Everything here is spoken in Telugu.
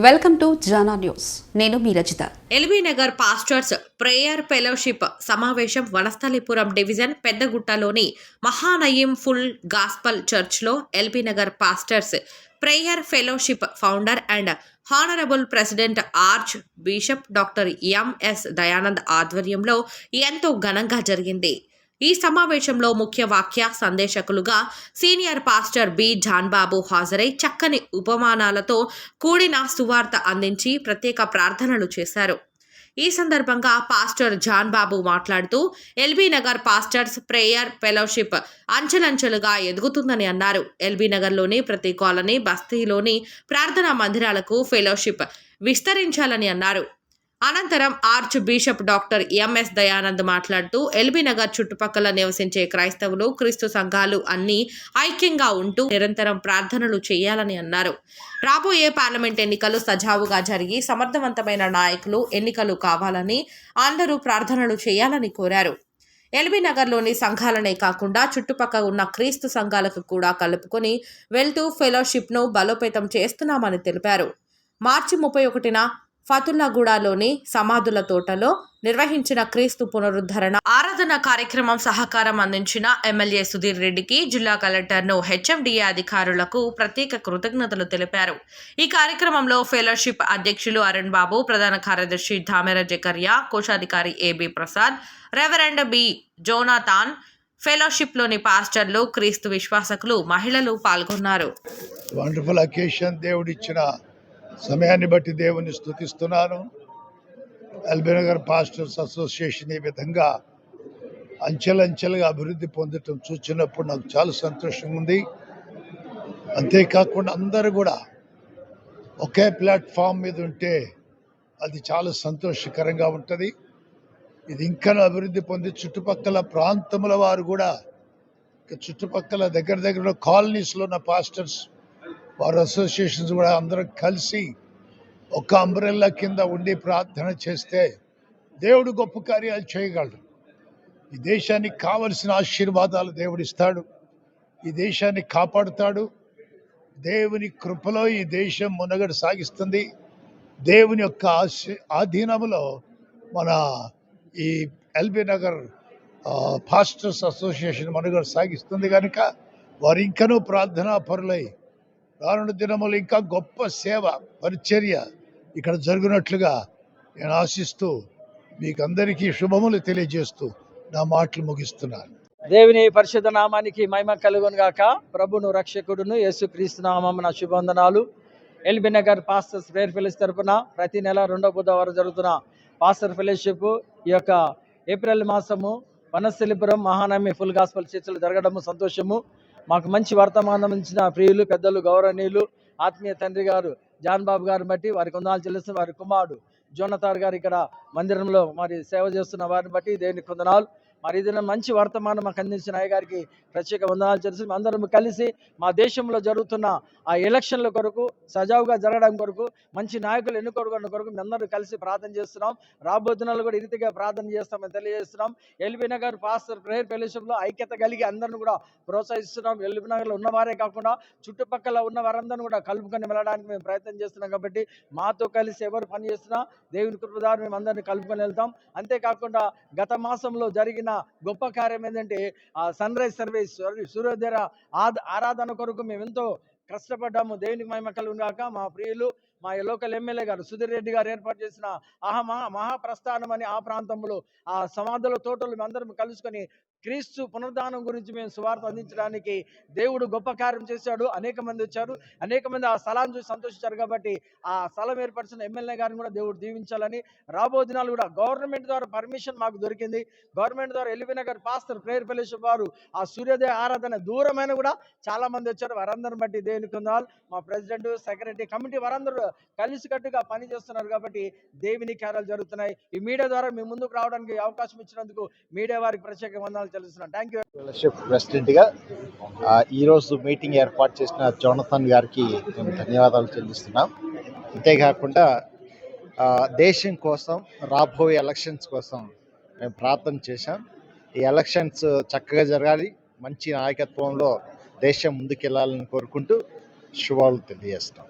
Welcome to Jana news. నేను మీ Rachita. LB Nagar pastors prayer fellowship సమావేశం వనస్థలిపురం డివిజన్ పెద్దగుట్టలోని మహానయీం ఫుల్ గాస్పల్ చర్చ్లో LB Nagar pastors prayer fellowship founder and honourable president archbishop doctor MS Dayanand ఆధ్వర్యంలో ఎంతో ఘనంగా జరిగింది. ఈ సమావేశంలో ముఖ్య వాక్య సందేశకులుగా సీనియర్ పాస్టర్ బి జాన్బాబు హాజరై చక్కని ఉపమానాలతో కూడిన సువార్త అందించి ప్రత్యేక ప్రార్థనలు చేశారు. ఈ సందర్భంగా పాస్టర్ జాన్బాబు మాట్లాడుతూ LB Nagar pastors prayer fellowship అంచెలంచెలుగా ఎదుగుతుందని అన్నారు. ఎల్బీ నగర్లోని ప్రతి కాలనీ బస్తీలోని ప్రార్థనా మందిరాలకు ఫెలోషిప్ విస్తరించాలని అన్నారు. అనంతరం arch bishop doctor MS Dayanand మాట్లాడుతూ ఎల్బీ నగర్ చుట్టుపక్కల నివసించే క్రైస్తవులు క్రీస్తు సంఘాలు అన్ని ఐక్యంగా ఉంటూ నిరంతరం ప్రార్థనలు చేయాలని అన్నారు. రాబోయే పార్లమెంట్ ఎన్నికలు సజావుగా జరిగి సమర్థవంతమైన నాయకులు ఎన్నికలు కావాలని అందరూ ప్రార్థనలు చేయాలని కోరారు. ఎల్బీ నగర్లోని సంఘాలనే కాకుండా చుట్టుపక్కల ఉన్న క్రీస్తు సంఘాలకు కూడా కలుపుకొని వెళ్తూ ఫెలోషిప్ను బలోపేతం చేస్తున్నామని తెలిపారు. మార్చి 31న ఫతుల్లాగూడలోని సమాధుల తోటలో నిర్వహించిన క్రీస్తు పునరుద్ధరణ ఆరాధన కార్యక్రమం సహకారం అందించిన ఎమ్మెల్యే సుధీర్ రెడ్డికి జిల్లా కలెక్టర్ను హెచ్ఎండిఏ అధికారులకు ప్రత్యేక కృతజ్ఞతలు తెలిపారు. ఈ కార్యక్రమంలో ఫెలోషిప్ అధ్యక్షులు అరుణ్ బాబు, ప్రధాన కార్యదర్శి ధామెర జకర్యా, కోశాధికారి AB Prasad, reverend B Jonathan, ఫెలోషిప్లోని పాస్టర్లు, క్రీస్తు విశ్వాసకులు, మహిళలు పాల్గొన్నారు. వండర్ఫుల్ అకేషన్ దేవుడిచ్చిన సమయాన్ని బట్టి దేవుని స్తుతిస్తున్నాను. ఎల్బీ నగర్ పాస్టర్స్ అసోసియేషన్ ఈ విధంగా అంచెలంచెలుగా అభివృద్ధి పొందటం చూసినప్పుడు నాకు చాలా సంతోషంగా ఉంది. అంతేకాకుండా అందరూ కూడా ఒకే ప్లాట్ఫామ్ మీద ఉంటే అది చాలా సంతోషకరంగా ఉంటుంది. ఇది ఇంకా అభివృద్ధి పొంది చుట్టుపక్కల ప్రాంతముల వారు కూడా చుట్టుపక్కల దగ్గర కాలనీస్లో ఉన్న పాస్టర్స్ వారి అసోసియేషన్స్ కూడా అందరం కలిసి ఒక అంబ్రెల్లా కింద ఉండి ప్రార్థన చేస్తే దేవుడు గొప్ప కార్యాలు చేయగలడు. ఈ దేశానికి కావలసిన ఆశీర్వాదాలు దేవుడు ఇస్తాడు. ఈ దేశాన్ని కాపాడుతాడు. దేవుని కృపలో ఈ దేశం మునగడ సాగిస్తుంది. దేవుని యొక్క ఆధీనంలో మన ఈ ఎల్బీ నగర్ పాస్టర్స్ అసోసియేషన్ మనుగడ సాగిస్తుంది కనుక వారు ఇంకనూ ప్రార్థనా పరులై రానున్న దినములు ఇంకా గొప్ప సేవ పరిచర్య ఇక్కడ జరిగినట్లుగా నేను ఆశిస్తూ మీకు అందరికీ శుభములు తెలియజేస్తూ నా మాటలు ముగిస్తున్నాను. దేవుని పరిశుద్ధ నామానికి మహిమ కలుగును గాక. ప్రభును రక్షకుడును యేసుక్రీస్తు నామమున శుభవందనాలు. LB Nagar pastors prayer fellowship తరపున ప్రతి నెల 2వ బుధవారం జరుగుతున్న పాస్టర్ ఫెలోషిప్ ఈ యొక్క ఏప్రిల్ మాసము వనస్థలిపురం మహానయీం ఫుల్ గాస్పల్ చర్చిలో జరగడము సంతోషము. మాకు మంచి వర్తమానం ఇచ్చిన ప్రియులు పెద్దలు గౌరవనీయులు ఆత్మీయ తండ్రి గారు జాన్బాబు గారిని బట్టి వారికి వందనాలు చెల్లిస్తున్న వారి కుమారుడు జోనతార్ గారు ఇక్కడ మందిరంలో మరి సేవ చేస్తున్న వారిని బట్టి దేవునికి వందనాలు. మరి ఇది మంచి వర్తమానం మాకు అందించిన అయ్య గారికి ప్రత్యేక వందనాలు చేసి అందరం కలిసి మా దేశంలో జరుగుతున్న ఆ ఎలక్షన్ల కొరకు సజావుగా జరగడం కొరకు మంచి నాయకులు ఎన్నుకోవడం కొరకు అందరూ కలిసి ప్రార్థన చేస్తున్నాం. రాబోతున్నలు కూడా ఈ రీతిగా ప్రార్థన చేస్తామని తెలియజేస్తున్నాం. ఎల్బీ నగర్ పాస్టర్ ప్రేయర్ ఫెలోషిప్లో ఐక్యత కలిగి అందరిని కూడా ప్రోత్సహిస్తున్నాం. ఎల్బీ నగర్లో ఉన్నవారే కాకుండా చుట్టుపక్కల ఉన్న వారందరినీ కూడా కలుపుకొని వెళ్ళడానికి మేము ప్రయత్నం చేస్తున్నాం. కాబట్టి మాతో కలిసి ఎవరు పని చేస్తున్నా దేవుని కృప ద్వారా మేము అందరినీ కలుపుకొని వెళ్తాం. అంతేకాకుండా గత మాసంలో జరిగిన గొప్ప కార్యం ఏంటంటే ఆ సన్ రైజ్ సర్వీస్ సూర్యోదయ ఆరాధన కొరకు మేము ఎంతో కష్టపడ్డాము. దేవునికి మహిమ కలుగును గాక. మా ప్రియులు మా లోకల్ ఎమ్మెల్యే గారు సుధీర్ రెడ్డి గారు ఏర్పాటు చేసిన మహాప్రస్థానం అని ఆ ప్రాంతంలో ఆ సమాధుల తోటలు మేమందరం కలుసుకొని క్రీస్తు పునరుద్ధానం గురించి మేము సువార్త అందించడానికి దేవుడు గొప్ప కార్యం చేశాడు. అనేక మంది వచ్చారు, అనేక మంది ఆ స్థలాన్ని చూసి సంతోషించారు. కాబట్టి ఆ స్థలం ఏర్పరిచిన ఎమ్మెల్యే గారిని కూడా దేవుడు దీవించాలని రాబో దినాలు కూడా గవర్నమెంట్ ద్వారా పర్మిషన్ మాకు దొరికింది. గవర్నమెంట్ ద్వారా LB Nagar pastor prayer fellowship వారు ఆ సూర్యోదయ ఆరాధన దూరమైన కూడా చాలా మంది వచ్చారు. వారందరిని బట్టి దేవునికి వందనాలు. మా ప్రెసిడెంట్, సెక్రటరీ, కమిటీ వారందరూ కలిసికట్టుగా పని చేస్తున్నారు. కాబట్టి దేవుని కార్యాలు జరుగుతున్నాయి. ఈ మీడియా ద్వారా మీ ముందుకు రావడానికి అవకాశం ఇచ్చినందుకు మీడియా వారికి ప్రత్యేక వందనాలు తెలుస్తున్నాను. Thank you. ఫెలోషిప్ ప్రెసిడెంట్గా ఈరోజు మీటింగ్ ఏర్పాటు చేసిన జోనథన్ గారికి మేము ధన్యవాదాలు చెల్లిస్తున్నాం. అంతేకాకుండా దేశం కోసం రాబోయే ఎలక్షన్స్ కోసం మేము ప్రార్థన చేశాం. ఈ ఎలక్షన్స్ చక్కగా జరగాలి, మంచి నాయకత్వంలో దేశం ముందుకెళ్లాలని కోరుకుంటూ శుభాలు తెలియజేస్తాం.